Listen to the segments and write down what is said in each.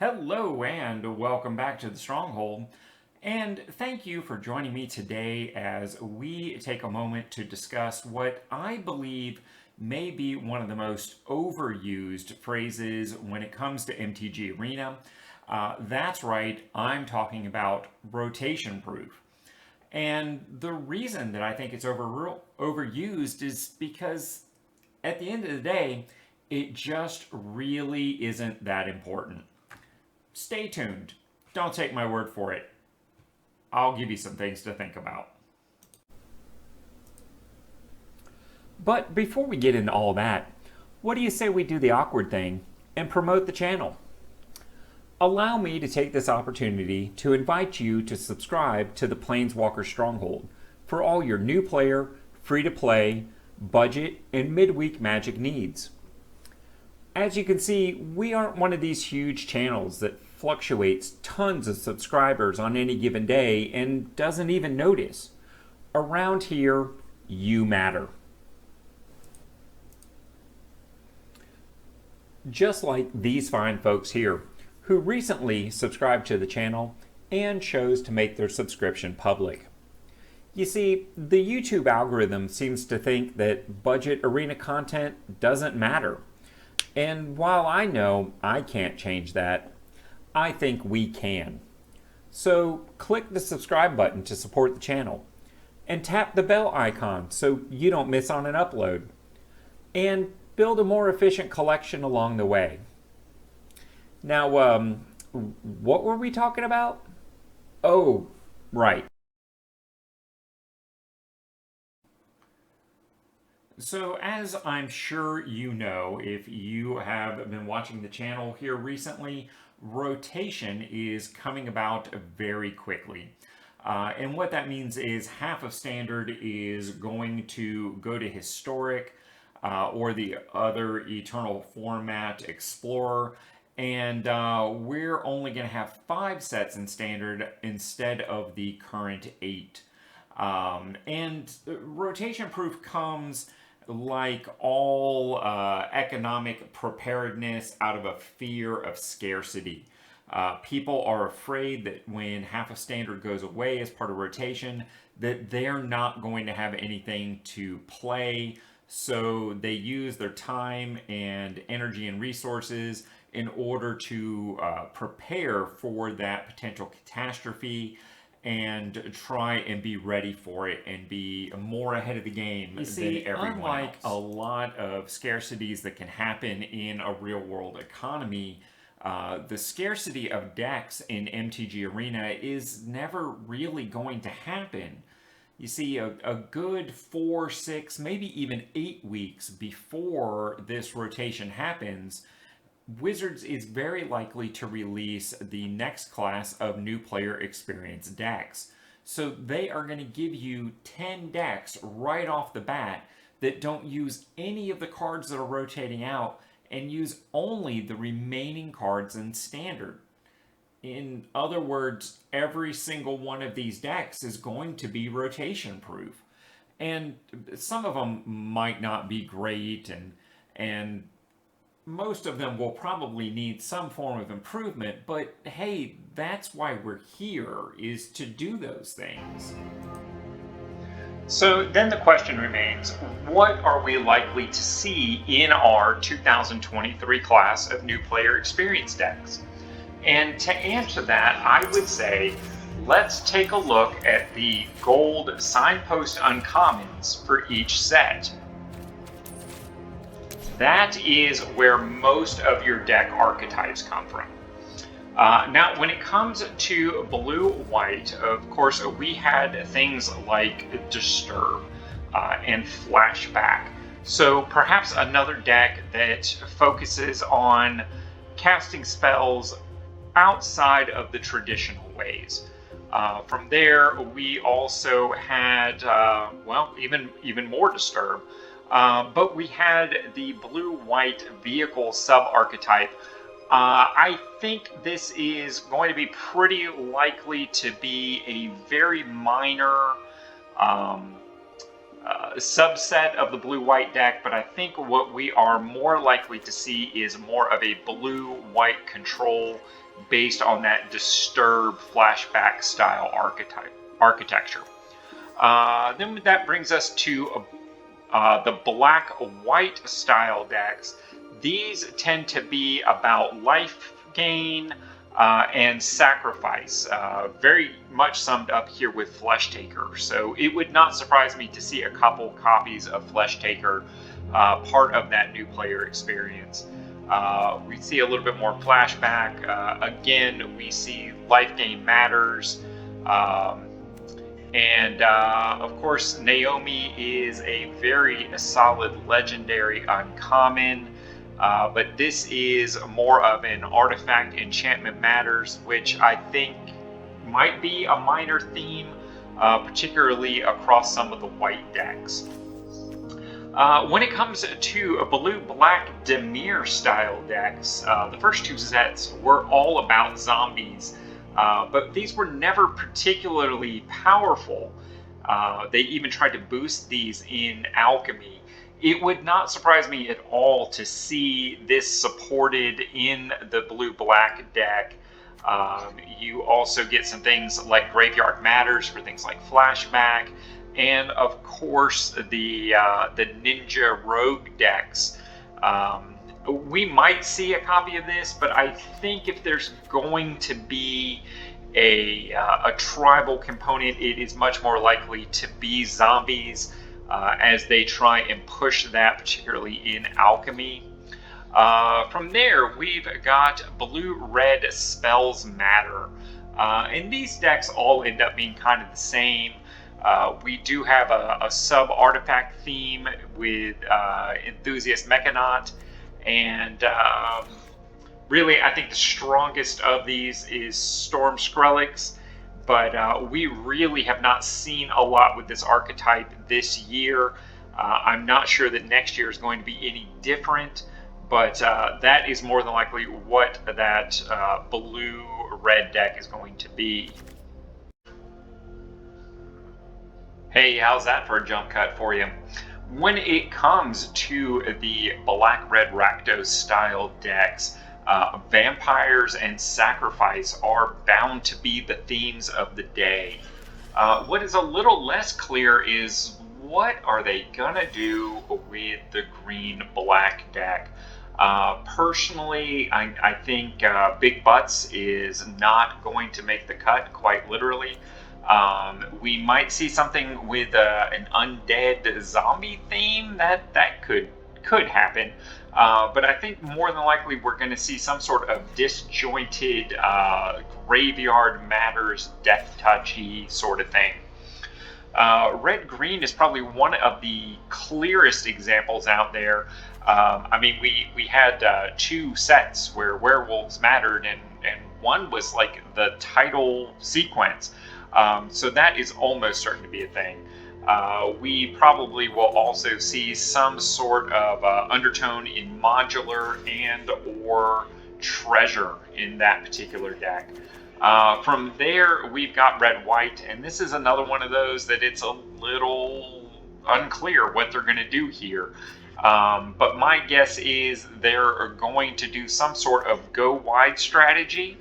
Hello and welcome back to the Stronghold. And thank you for joining me today as we take a moment to discuss what I believe may be one of the most overused phrases when it comes to MTG Arena. That's right, I'm talking about rotation proof. And the reason that I think it's overused is because at the end of the day, it just really isn't that important. Stay tuned. Don't take my word for it. I'll give you some things to think about. But before we get into all that, what do you say we do the awkward thing and promote the channel? Allow me to take this opportunity to invite you to subscribe to the Planeswalker Stronghold for all your new player, free-to-play, budget, and midweek Magic needs. As you can see, we aren't one of these huge channels that fluctuates tons of subscribers on any given day and doesn't even notice. Around here, you matter. Just like these fine folks here, who recently subscribed to the channel and chose to make their subscription public. You see, the YouTube algorithm seems to think that budget arena content doesn't matter. And while I know I can't change that, I think we can. So click the subscribe button to support the channel and tap the bell icon so you don't miss on an upload. And build a more efficient collection along the way. Now, what were we talking about? Oh, right. So as I'm sure you know, if you have been watching the channel here recently, rotation is coming about very quickly. And what that means is half of standard is going to go to historic or the other eternal format explorer. And we're only going to have 5 sets in standard instead of the current 8. And rotation proof comes like all economic preparedness out of a fear of scarcity. People are afraid that when half of standard goes away as part of rotation, that they're not going to have anything to play. So they use their time and energy and resources in order to prepare for that potential catastrophe and try and be ready for it and be more ahead of the game than everyone unlike else. A lot of scarcities that can happen in a real world economy, the scarcity of decks in MTG Arena is never really going to happen. You see, a good 4, 6, maybe even 8 weeks before this rotation happens, Wizards is very likely to release the next class of new player experience decks. So they are going to give you 10 decks right off the bat that don't use any of the cards that are rotating out and use only the remaining cards in standard. In other words, every single one of these decks is going to be rotation proof. And some of them might not be great, and most of them will probably need some form of improvement, but hey, that's why we're here, is to do those things. So then the question remains, what are we likely to see in our 2023 class of new player experience decks? And to answer that, I would say, let's take a look at the gold signpost uncommons for each set. That is where most of your deck archetypes come from. Now, when it comes to blue-white, of course, we had things like Disturb and Flashback. So perhaps another deck that focuses on casting spells outside of the traditional ways. From there, we also had, even more Disturb. But we had the blue-white vehicle sub-archetype. I think this is going to be pretty likely to be a very minor subset of the blue-white deck, but I think what we are more likely to see is more of a blue-white control based on that Disturb flashback style architecture. Then that brings us to the black-white style decks. These tend to be about life gain and sacrifice, very much summed up here with Flesh Taker. So it would not surprise me to see a couple copies of Flesh Taker part of that new player experience. We see a little bit more flashback. Again, we see life gain matters. And of course, Naomi is a very solid legendary uncommon. But this is more of an artifact enchantment matters, which I think might be a minor theme, particularly across some of the white decks. When it comes to blue-black Dimir style decks, the first two sets were all about zombies, but these were never particularly powerful. They even tried to boost these in Alchemy. It would not surprise me at all to see this supported in the blue-black deck. You also get some things like Graveyard Matters for things like Flashback, and of course the Ninja Rogue decks. We might see a copy of this, but I think if there's going to be a tribal component, it is much more likely to be zombies. As they try and push that, particularly in Alchemy. From there, we've got blue-red Spells Matter. And these decks all end up being kind of the same. We do have a sub-artifact theme with Enthusiast Mechanaut. And really, I think the strongest of these is Storm Skrillex. But we really have not seen a lot with this archetype this year. I'm not sure that next year is going to be any different, but that is more than likely what that blue-red deck is going to be. Hey, how's that for a jump cut for you? When it comes to the black-red Rakdos style decks, vampires and sacrifice are bound to be the themes of the day. What is a little less clear is what are they gonna do with the green-black deck. Personally, I think Big Butts is not going to make the cut, quite literally. We might see something with an undead zombie theme that could happen. But I think more than likely we're going to see some sort of disjointed Graveyard Matters, Death Touchy sort of thing. Red-green is probably one of the clearest examples out there. I mean, we had two sets where werewolves mattered, and one was like the title sequence. So that is almost certain to be a thing. We probably will also see some sort of undertone in modular and or treasure in that particular deck. From there, we've got red-white, and this is another one of those that it's a little unclear what they're going to do here. But my guess is they're going to do some sort of go-wide strategy,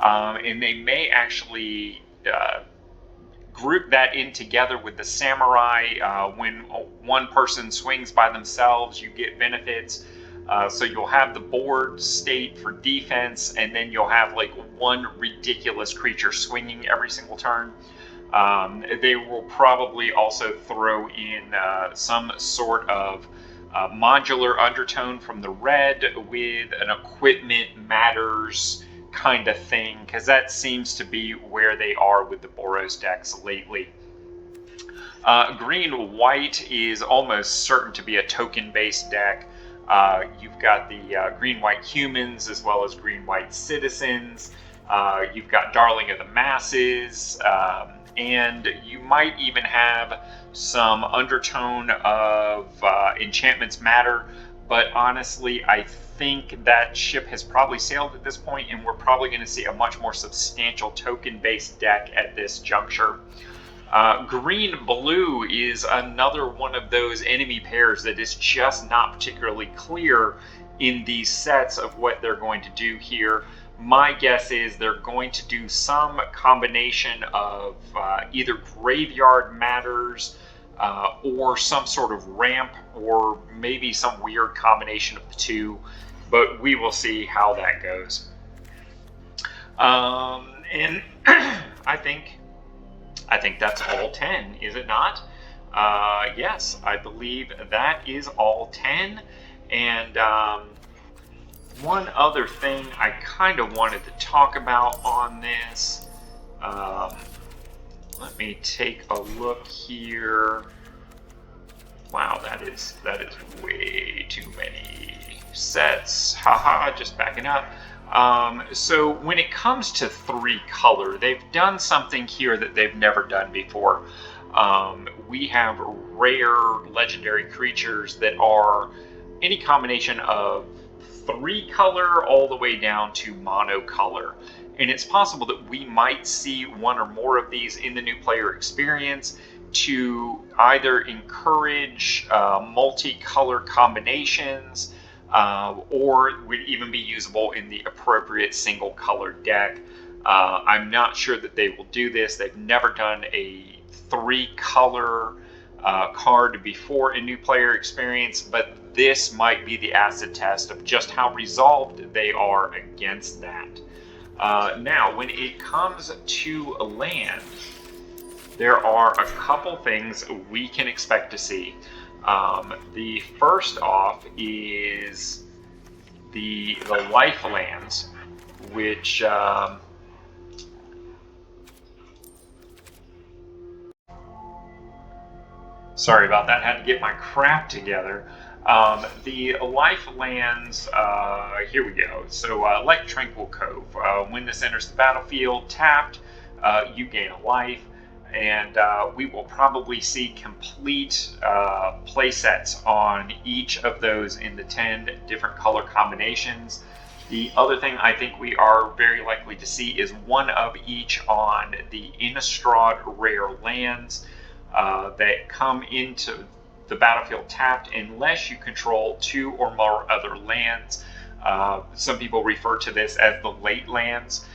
and they may actually group that in together with the samurai. When one person swings by themselves, you get benefits. So you'll have the board state for defense, and then you'll have like one ridiculous creature swinging every single turn. They will probably also throw in some sort of modular undertone from the red with an equipment matters kind of thing, because that seems to be where they are with the Boros decks lately. Green-white is almost certain to be a token-based deck. You've got the green-white humans as well as green-white citizens. You've got Darling of the Masses, and you might even have some undertone of enchantments matter. But honestly, I think that ship has probably sailed at this point, and we're probably going to see a much more substantial token-based deck at this juncture. Green blue is another one of those enemy pairs that is just not particularly clear in these sets of what they're going to do here. My guess is they're going to do some combination of either graveyard matters or some sort of ramp, or maybe some weird combination of the two, but we will see how that goes. And I think that's all 10, is it not? Yes, I believe that is all 10. And one other thing I kind of wanted to talk about on this. Let me take a look here. Wow, that is way too many sets. Haha, just backing up. So when it comes to 3-color, they've done something here that they've never done before. We have rare legendary creatures that are any combination of 3-color all the way down to monocolor. And it's possible that we might see one or more of these in the new player experience to either encourage multicolor combinations, or would even be usable in the appropriate single color deck. I'm not sure that they will do this. They've never done a 3-color card before in new player experience, but this might be the acid test of just how resolved they are against that. Now, when it comes to land, there are a couple things we can expect to see. The first off is the life lands, which sorry about that, had to get my crap together. The life lands, here we go. So like Tranquil Cove, when this enters the battlefield tapped, you gain a life. And we will probably see complete play sets on each of those in the 10 different color combinations. The other thing I think we are very likely to see is one of each on the Innistrad rare lands that come into the battlefield tapped unless you control 2 or more other lands. Some people refer to this as the late lands.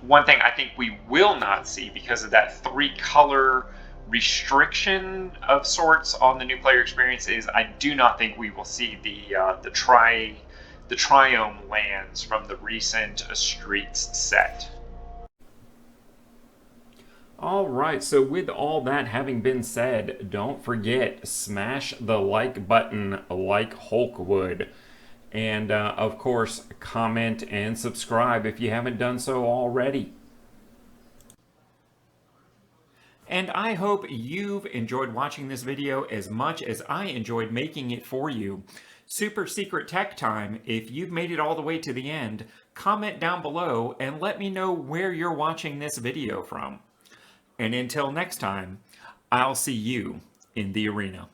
One thing I think we will not see, because of that 3-color restriction of sorts on the new player experience, is I do not think we will see the Triome lands from the recent Streets set. All right, so with all that having been said, don't forget, smash the like button like Hulk would. And of course, comment and subscribe if you haven't done so already. And I hope you've enjoyed watching this video as much as I enjoyed making it for you. Super secret tech time. If you've made it all the way to the end, comment down below and let me know where you're watching this video from. And until next time, I'll see you in the arena.